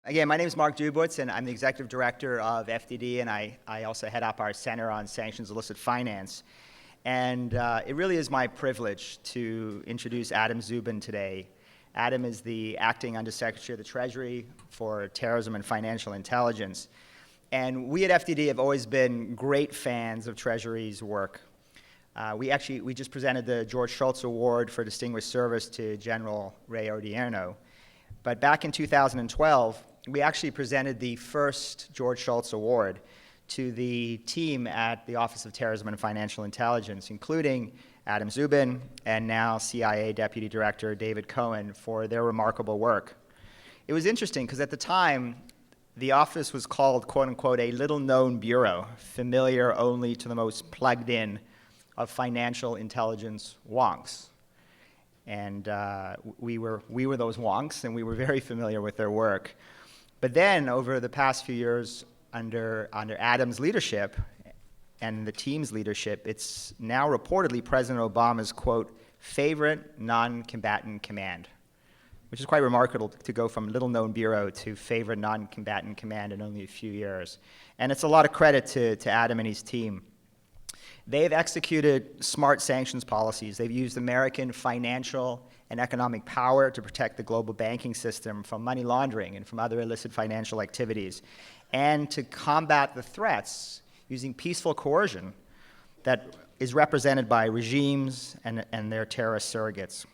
Again, my name is Mark Dubowitz, and I'm the Executive Director of FDD, and I also head up our Center on Sanctions Illicit Finance. And it really is my privilege to introduce Adam Szubin today. Adam is the Acting Undersecretary of the Treasury for Terrorism and Financial Intelligence. And we at FDD have always been great fans of Treasury's work. We just presented the George Shultz Award for Distinguished Service to General Ray Odierno. But back in 2012, we actually presented the first George Shultz Award to the team at the Office of Terrorism and Financial Intelligence, including Adam Szubin and now CIA Deputy Director David Cohen, for their remarkable work. It was interesting because at the time, the office was called, quote unquote, a little-known bureau, familiar only to the most plugged-in of financial intelligence wonks. And we were those wonks, and we were very familiar with their work. But then, over the past few years, under Adam's leadership and the team's leadership, it's now reportedly President Obama's, quote, favorite non-combatant command, which is quite remarkable to go from little-known bureau to favorite non-combatant command in only a few years. And it's a lot of credit to Adam and his team. They've executed smart sanctions policies. They've used American financial and economic power to protect the global banking system from money laundering and from other illicit financial activities, and to combat the threats using peaceful coercion that is represented by regimes and their terrorist surrogates.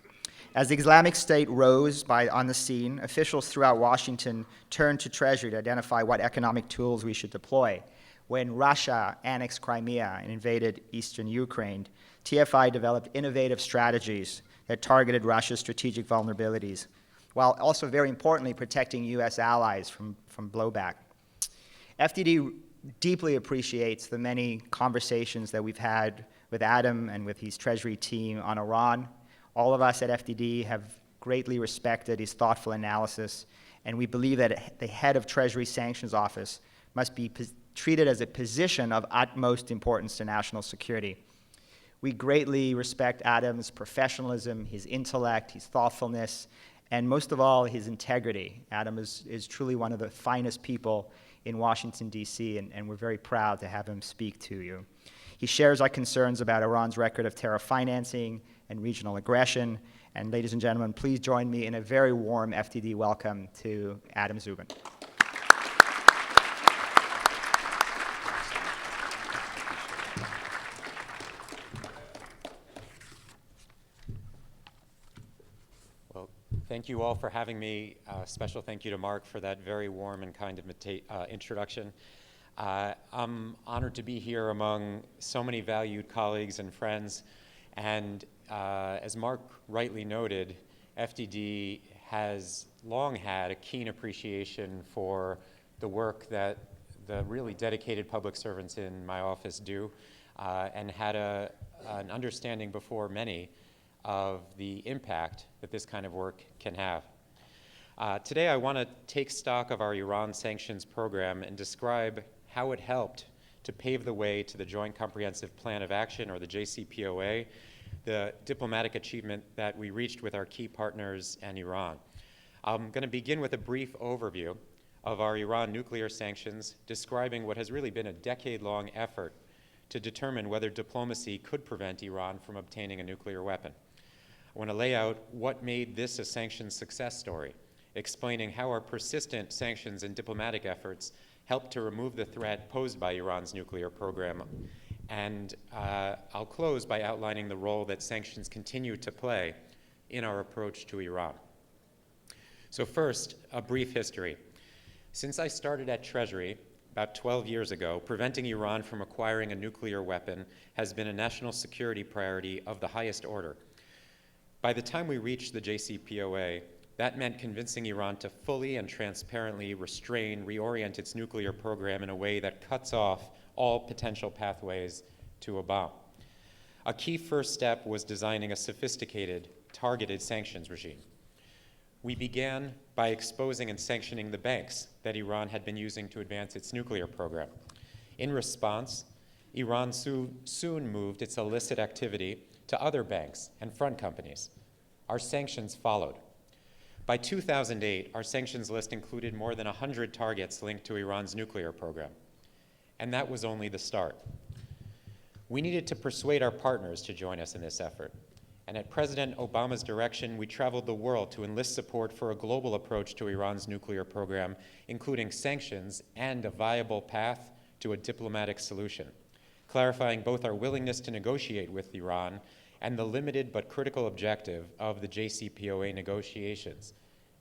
As the Islamic State rose on the scene, officials throughout Washington turned to Treasury to identify what economic tools we should deploy. When Russia annexed Crimea and invaded eastern Ukraine, TFI developed innovative strategies that targeted Russia's strategic vulnerabilities, while also, very importantly, protecting U.S. allies from blowback. FDD deeply appreciates the many conversations that we've had with Adam and with his Treasury team on Iran. All of us at FDD have greatly respected his thoughtful analysis, and we believe that the head of Treasury Sanctions Office must be treated as a position of utmost importance to national security. We greatly respect Adam's professionalism, his intellect, his thoughtfulness, and most of all, his integrity. Adam is truly one of the finest people in Washington, D.C., and we're very proud to have him speak to you. He shares our concerns about Iran's record of terror financing and regional aggression. And ladies and gentlemen, please join me in a very warm FDD welcome to Adam Szubin. Thank you all for having me. Special thank you to Mark for that very warm and kind introduction. I'm honored to be here among so many valued colleagues and friends. And as Mark rightly noted, FDD has long had a keen appreciation for the work that the really dedicated public servants in my office do, and had an understanding before many of the impact that this kind of work can have. Today I want to take stock of our Iran sanctions program and describe how it helped to pave the way to the Joint Comprehensive Plan of Action, or the JCPOA, the diplomatic achievement that we reached with our key partners and Iran. I'm going to begin with a brief overview of our Iran nuclear sanctions, describing what has really been a decade-long effort to determine whether diplomacy could prevent Iran from obtaining a nuclear weapon. I want to lay out what made this a sanctions success story, explaining how our persistent sanctions and diplomatic efforts helped to remove the threat posed by Iran's nuclear program. And I'll close by outlining the role that sanctions continue to play in our approach to Iran. So first, a brief history. Since I started at Treasury about 12 years ago, preventing Iran from acquiring a nuclear weapon has been a national security priority of the highest order. By the time we reached the JCPOA, that meant convincing Iran to fully and transparently reorient its nuclear program in a way that cuts off all potential pathways to a bomb. A key first step was designing a sophisticated, targeted sanctions regime. We began by exposing and sanctioning the banks that Iran had been using to advance its nuclear program. In response, Iran soon moved its illicit activity to other banks and front companies. Our sanctions followed. By 2008, our sanctions list included more than 100 targets linked to Iran's nuclear program. And that was only the start. We needed to persuade our partners to join us in this effort. And at President Obama's direction, we traveled the world to enlist support for a global approach to Iran's nuclear program, including sanctions and a viable path to a diplomatic solution, clarifying both our willingness to negotiate with Iran and the limited but critical objective of the JCPOA negotiations,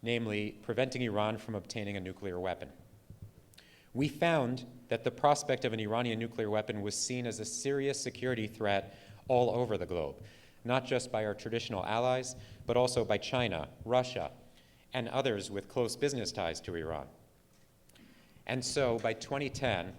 namely preventing Iran from obtaining a nuclear weapon. We found that the prospect of an Iranian nuclear weapon was seen as a serious security threat all over the globe, not just by our traditional allies, but also by China, Russia, and others with close business ties to Iran. And so by 2010,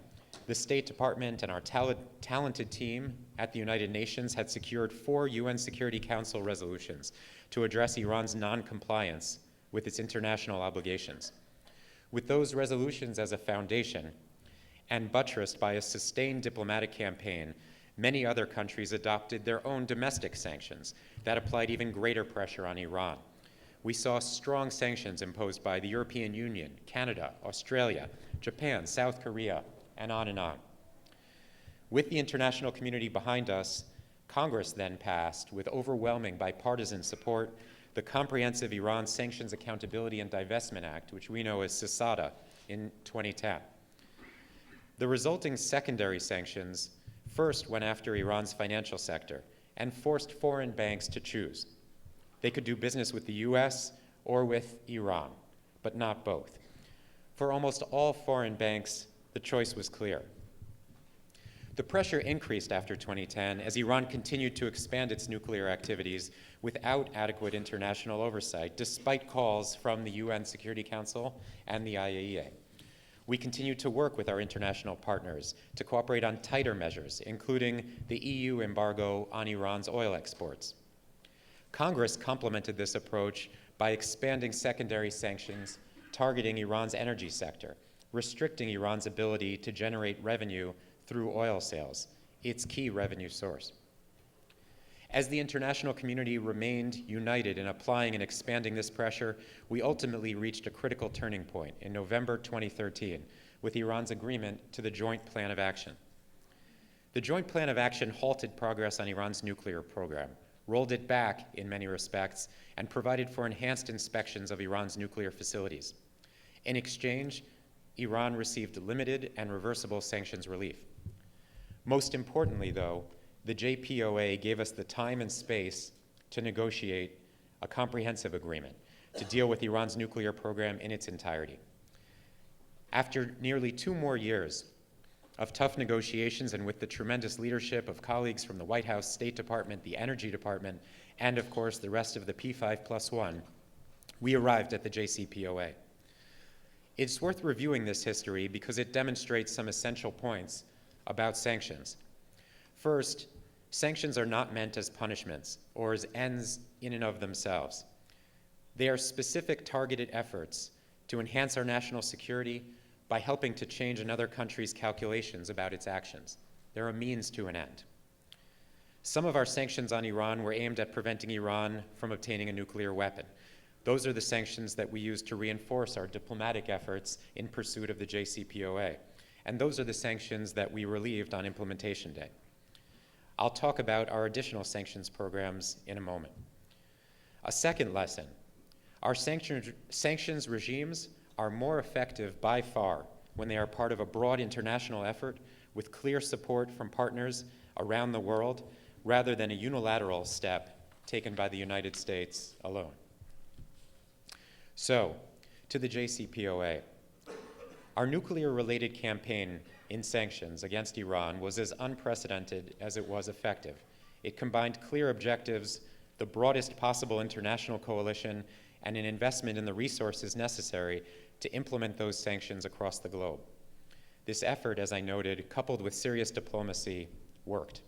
the State Department and our talented team at the United Nations had secured 4 UN Security Council resolutions to address Iran's non-compliance with its international obligations. With those resolutions as a foundation and buttressed by a sustained diplomatic campaign, many other countries adopted their own domestic sanctions that applied even greater pressure on Iran. We saw strong sanctions imposed by the European Union, Canada, Australia, Japan, South Korea, and on and on. With the international community behind us, Congress then passed, with overwhelming bipartisan support, the Comprehensive Iran Sanctions Accountability and Divestment Act, which we know as CISADA, in 2010. The resulting secondary sanctions first went after Iran's financial sector and forced foreign banks to choose. They could do business with the US or with Iran, but not both. For almost all foreign banks, the choice was clear. The pressure increased after 2010 as Iran continued to expand its nuclear activities without adequate international oversight, despite calls from the UN Security Council and the IAEA. We continue to work with our international partners to cooperate on tighter measures, including the EU embargo on Iran's oil exports. Congress complemented this approach by expanding secondary sanctions targeting Iran's energy sector, restricting Iran's ability to generate revenue through oil sales, its key revenue source. As the international community remained united in applying and expanding this pressure, we ultimately reached a critical turning point in November 2013 with Iran's agreement to the Joint Plan of Action. The Joint Plan of Action halted progress on Iran's nuclear program, rolled it back in many respects, and provided for enhanced inspections of Iran's nuclear facilities. In exchange, Iran received limited and reversible sanctions relief. Most importantly, though, the JPOA gave us the time and space to negotiate a comprehensive agreement to deal with Iran's nuclear program in its entirety. After nearly 2 more years of tough negotiations and with the tremendous leadership of colleagues from the White House, State Department, the Energy Department, and of course the rest of the P5+1, we arrived at the JCPOA. It's worth reviewing this history because it demonstrates some essential points about sanctions. First, sanctions are not meant as punishments or as ends in and of themselves. They are specific targeted efforts to enhance our national security by helping to change another country's calculations about its actions. They're a means to an end. Some of our sanctions on Iran were aimed at preventing Iran from obtaining a nuclear weapon. Those are the sanctions that we use to reinforce our diplomatic efforts in pursuit of the JCPOA. And those are the sanctions that we relieved on implementation day. I'll talk about our additional sanctions programs in a moment. A second lesson, our sanctions regimes are more effective by far when they are part of a broad international effort with clear support from partners around the world rather than a unilateral step taken by the United States alone. So, to the JCPOA. Our nuclear-related campaign in sanctions against Iran was as unprecedented as it was effective. It combined clear objectives, the broadest possible international coalition, and an investment in the resources necessary to implement those sanctions across the globe. This effort, as I noted, coupled with serious diplomacy, worked.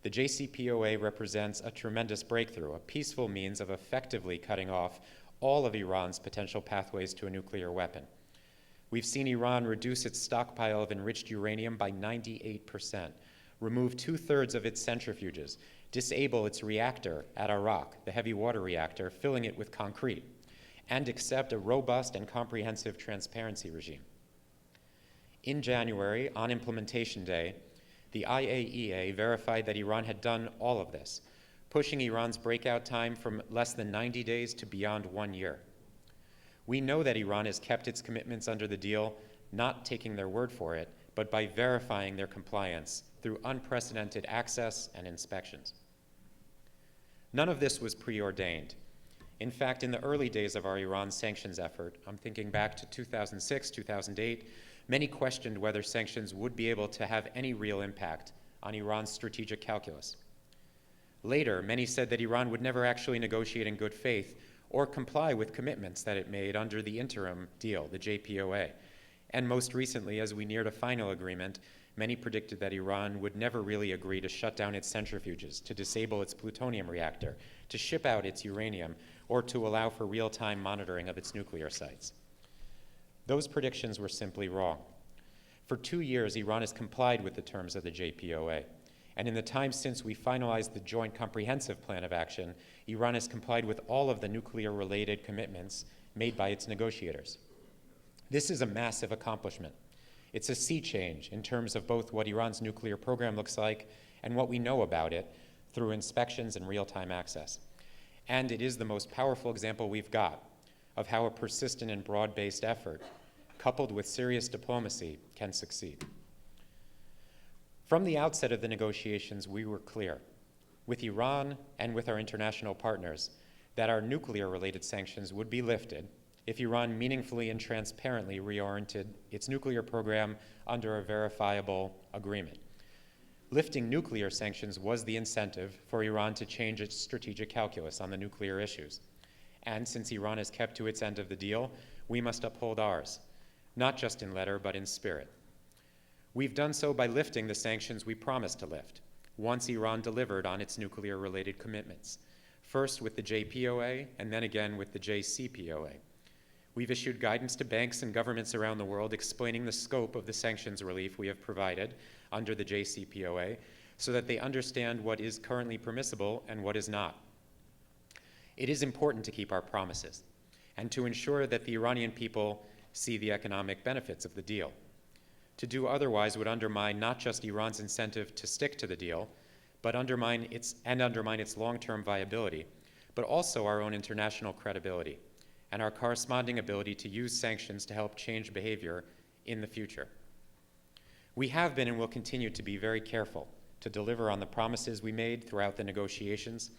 The JCPOA represents a tremendous breakthrough, a peaceful means of effectively cutting off all of Iran's potential pathways to a nuclear weapon. We've seen Iran reduce its stockpile of enriched uranium by 98%, remove 2/3 of its centrifuges, disable its reactor at Arak, the heavy water reactor, filling it with concrete, and accept a robust and comprehensive transparency regime. In January, on implementation day, the IAEA verified that Iran had done all of this, pushing Iran's breakout time from less than 90 days to beyond 1 year. We know that Iran has kept its commitments under the deal, not taking their word for it, but by verifying their compliance through unprecedented access and inspections. None of this was preordained. In fact, in the early days of our Iran sanctions effort, I'm thinking back to 2006, 2008, many questioned whether sanctions would be able to have any real impact on Iran's strategic calculus. Later, many said that Iran would never actually negotiate in good faith or comply with commitments that it made under the interim deal, the JPOA. And most recently, as we neared a final agreement, many predicted that Iran would never really agree to shut down its centrifuges, to disable its plutonium reactor, to ship out its uranium, or to allow for real-time monitoring of its nuclear sites. Those predictions were simply wrong. For 2 years, Iran has complied with the terms of the JPOA. And in the time since we finalized the Joint Comprehensive Plan of Action, Iran has complied with all of the nuclear-related commitments made by its negotiators. This is a massive accomplishment. It's a sea change in terms of both what Iran's nuclear program looks like and what we know about it through inspections and real-time access. And it is the most powerful example we've got of how a persistent and broad-based effort, coupled with serious diplomacy, can succeed. From the outset of the negotiations, we were clear, with Iran and with our international partners, that our nuclear-related sanctions would be lifted if Iran meaningfully and transparently reoriented its nuclear program under a verifiable agreement. Lifting nuclear sanctions was the incentive for Iran to change its strategic calculus on the nuclear issues. And since Iran has kept to its end of the deal, we must uphold ours, not just in letter, but in spirit. We've done so by lifting the sanctions we promised to lift, once Iran delivered on its nuclear-related commitments, first with the JPOA and then again with the JCPOA. We've issued guidance to banks and governments around the world explaining the scope of the sanctions relief we have provided under the JCPOA so that they understand what is currently permissible and what is not. It is important to keep our promises and to ensure that the Iranian people see the economic benefits of the deal. To do otherwise would undermine not just Iran's incentive to stick to the deal, but undermine its long-term viability, but also our own international credibility and our corresponding ability to use sanctions to help change behavior in the future. We have been and will continue to be very careful to deliver on the promises we made throughout the negotiations.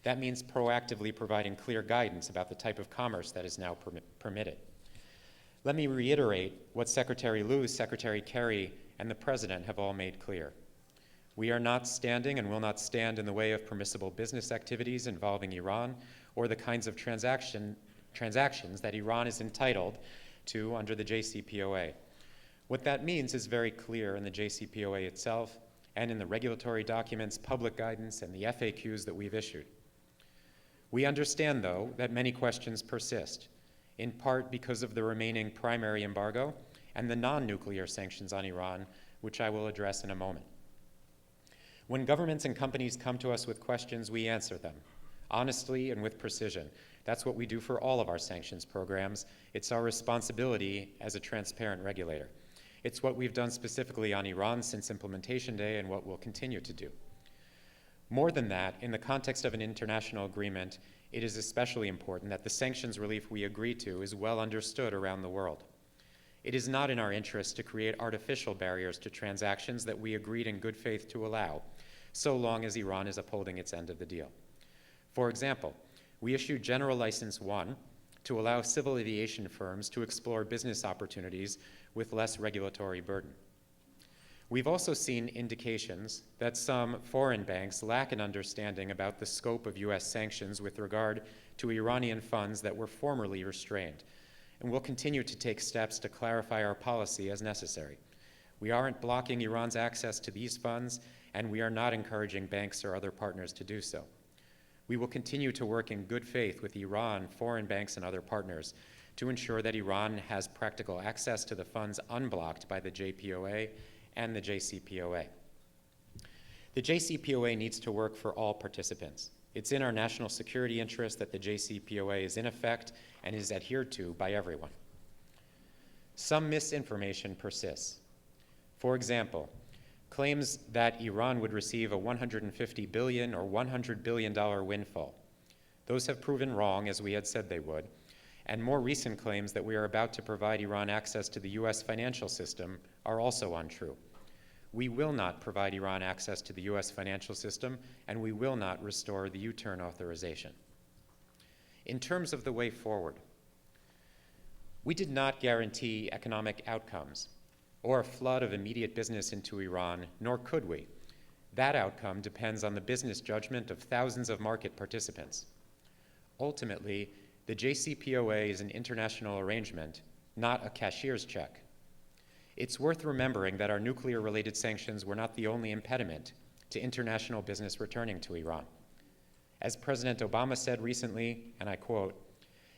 That means proactively providing clear guidance about the type of commerce that is now permitted. Let me reiterate what Secretary Liu, Secretary Kerry, and the President have all made clear. We are not standing and will not stand in the way of permissible business activities involving Iran or the kinds of transactions that Iran is entitled to under the JCPOA. What that means is very clear in the JCPOA itself and in the regulatory documents, public guidance, and the FAQs that we've issued. We understand, though, that many questions persist, in part because of the remaining primary embargo and the non-nuclear sanctions on Iran, which I will address in a moment. When governments and companies come to us with questions, we answer them, honestly and with precision. That's what we do for all of our sanctions programs. It's our responsibility as a transparent regulator. It's what we've done specifically on Iran since implementation day and what we'll continue to do. More than that, in the context of an international agreement, it is especially important that the sanctions relief we agree to is well understood around the world. It is not in our interest to create artificial barriers to transactions that we agreed in good faith to allow, so long as Iran is upholding its end of the deal. For example, we issued General License 1 to allow civil aviation firms to explore business opportunities with less regulatory burden. We've also seen indications that some foreign banks lack an understanding about the scope of U.S. sanctions with regard to Iranian funds that were formerly restrained, and we'll continue to take steps to clarify our policy as necessary. We aren't blocking Iran's access to these funds, and we are not encouraging banks or other partners to do so. We will continue to work in good faith with Iran, foreign banks, and other partners to ensure that Iran has practical access to the funds unblocked by the JPOA and the JCPOA. The JCPOA needs to work for all participants, It's in our national security interest that the JCPOA is in effect and is adhered to by everyone. Some misinformation persists. For example, claims that Iran would receive a $150 billion or $100 billion windfall. Those have proven wrong, as we had said they would, and more recent claims that we are about to provide Iran access to the US financial system are also untrue. We will not provide Iran access to the US financial system, and we will not restore the U-turn authorization. In terms of the way forward, we did not guarantee economic outcomes or a flood of immediate business into Iran, nor could we. That outcome depends on the business judgment of thousands of market participants. Ultimately, the JCPOA is an international arrangement, not a cashier's check. It's worth remembering that our nuclear-related sanctions were not the only impediment to international business returning to Iran. As President Obama said recently, and I quote,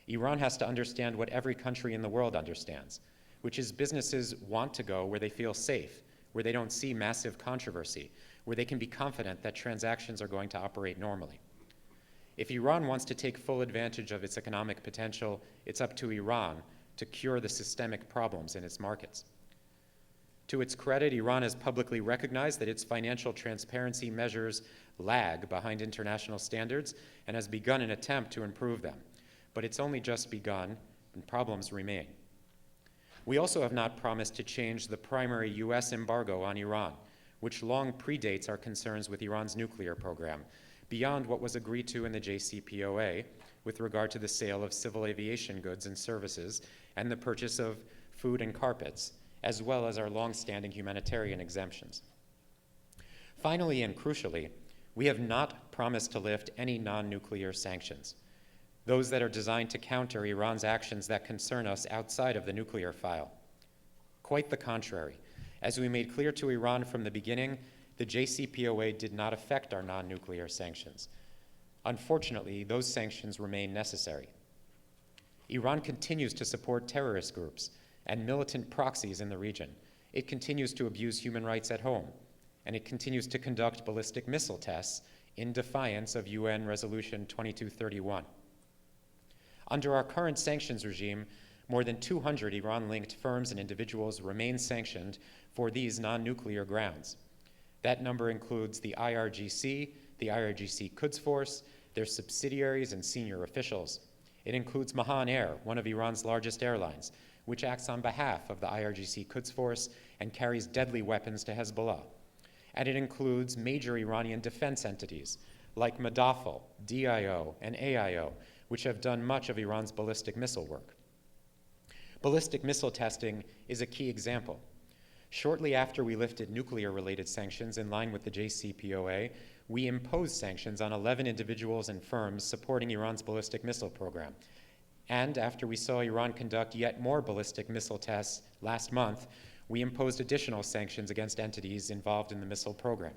"Iran has to understand what every country in the world understands, which is businesses want to go where they feel safe, where they don't see massive controversy, where they can be confident that transactions are going to operate normally. If Iran wants to take full advantage of its economic potential, it's up to Iran to cure the systemic problems in its markets." To its credit, Iran has publicly recognized that its financial transparency measures lag behind international standards and has begun an attempt to improve them. But it's only just begun, and problems remain. We also have not promised to change the primary US embargo on Iran, which long predates our concerns with Iran's nuclear program, beyond what was agreed to in the JCPOA with regard to the sale of civil aviation goods and services and the purchase of food and carpets, as well as our long-standing humanitarian exemptions. Finally and crucially, we have not promised to lift any non-nuclear sanctions, those that are designed to counter Iran's actions that concern us outside of the nuclear file. Quite the contrary. As we made clear to Iran from the beginning, the JCPOA did not affect our non-nuclear sanctions. Unfortunately, those sanctions remain necessary. Iran continues to support terrorist groups and militant proxies in the region. It continues to abuse human rights at home, and it continues to conduct ballistic missile tests in defiance of UN Resolution 2231. Under our current sanctions regime, more than 200 Iran-linked firms and individuals remain sanctioned for these non-nuclear grounds. That number includes the IRGC Quds Force, their subsidiaries and senior officials. It includes Mahan Air, one of Iran's largest airlines, which acts on behalf of the IRGC Quds Force and carries deadly weapons to Hezbollah. And it includes major Iranian defense entities like Madafal, DIO, and AIO, which have done much of Iran's ballistic missile work. Ballistic missile testing is a key example. Shortly after we lifted nuclear-related sanctions in line with the JCPOA, we imposed sanctions on 11 individuals and firms supporting Iran's ballistic missile program. And after we saw Iran conduct yet more ballistic missile tests last month, we imposed additional sanctions against entities involved in the missile program.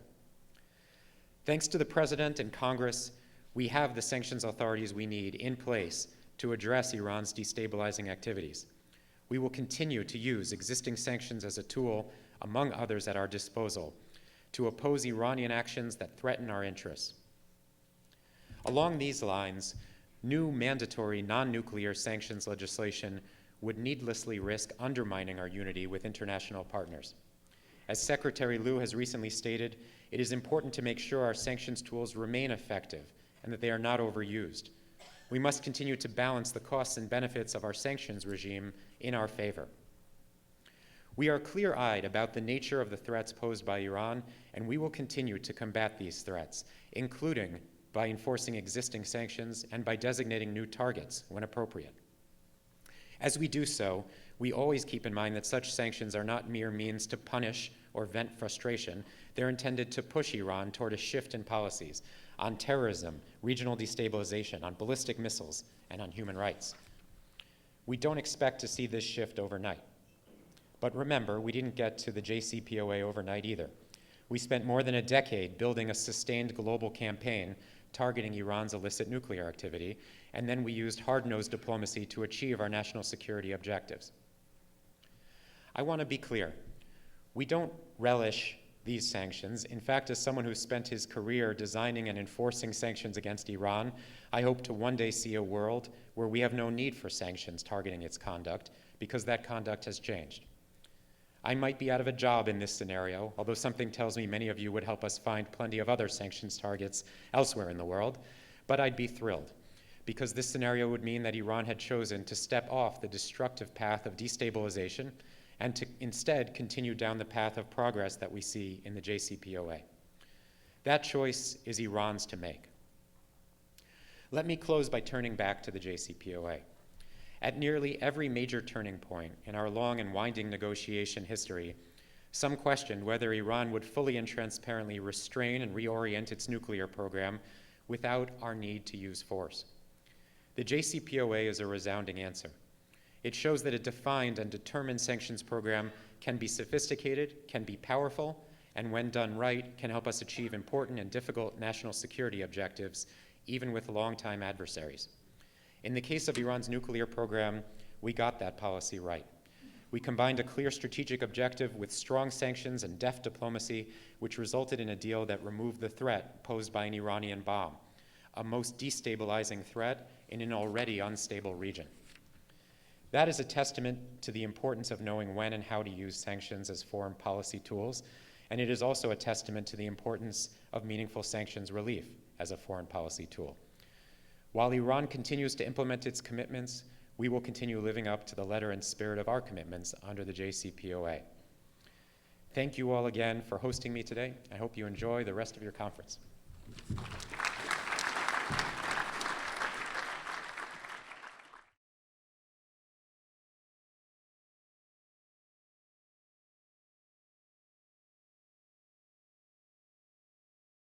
Thanks to the President and Congress, we have the sanctions authorities we need in place to address Iran's destabilizing activities. We will continue to use existing sanctions as a tool, among others at our disposal, to oppose Iranian actions that threaten our interests. Along these lines, new mandatory non-nuclear sanctions legislation would needlessly risk undermining our unity with international partners. As Secretary Liu has recently stated, it is important to make sure our sanctions tools remain effective and that they are not overused. We must continue to balance the costs and benefits of our sanctions regime in our favor. We are clear-eyed about the nature of the threats posed by Iran, and we will continue to combat these threats, including by enforcing existing sanctions and by designating new targets when appropriate. As we do so, we always keep in mind that such sanctions are not mere means to punish or vent frustration. They're intended to push Iran toward a shift in policies on terrorism, regional destabilization, on ballistic missiles, and on human rights. We don't expect to see this shift overnight. But remember, we didn't get to the JCPOA overnight either. We spent more than a decade building a sustained global campaign targeting Iran's illicit nuclear activity, and then we used hard-nosed diplomacy to achieve our national security objectives. I want to be clear. We don't relish these sanctions. In fact, as someone who spent his career designing and enforcing sanctions against Iran, I hope to one day see a world where we have no need for sanctions targeting its conduct, because that conduct has changed. I might be out of a job in this scenario, although something tells me many of you would help us find plenty of other sanctions targets elsewhere in the world, but I'd be thrilled, because this scenario would mean that Iran had chosen to step off the destructive path of destabilization and to instead continue down the path of progress that we see in the JCPOA. That choice is Iran's to make. Let me close by turning back to the JCPOA. At nearly every major turning point in our long and winding negotiation history, some questioned whether Iran would fully and transparently restrain and reorient its nuclear program without our need to use force. The JCPOA is a resounding answer. It shows that a defined and determined sanctions program can be sophisticated, can be powerful, and when done right, can help us achieve important and difficult national security objectives, even with longtime adversaries. In the case of Iran's nuclear program, we got that policy right. We combined a clear strategic objective with strong sanctions and deft diplomacy, which resulted in a deal that removed the threat posed by an Iranian bomb, a most destabilizing threat in an already unstable region. That is a testament to the importance of knowing when and how to use sanctions as foreign policy tools, and it is also a testament to the importance of meaningful sanctions relief as a foreign policy tool. While Iran continues to implement its commitments, we will continue living up to the letter and spirit of our commitments under the JCPOA. Thank you all again for hosting me today. I hope you enjoy the rest of your conference.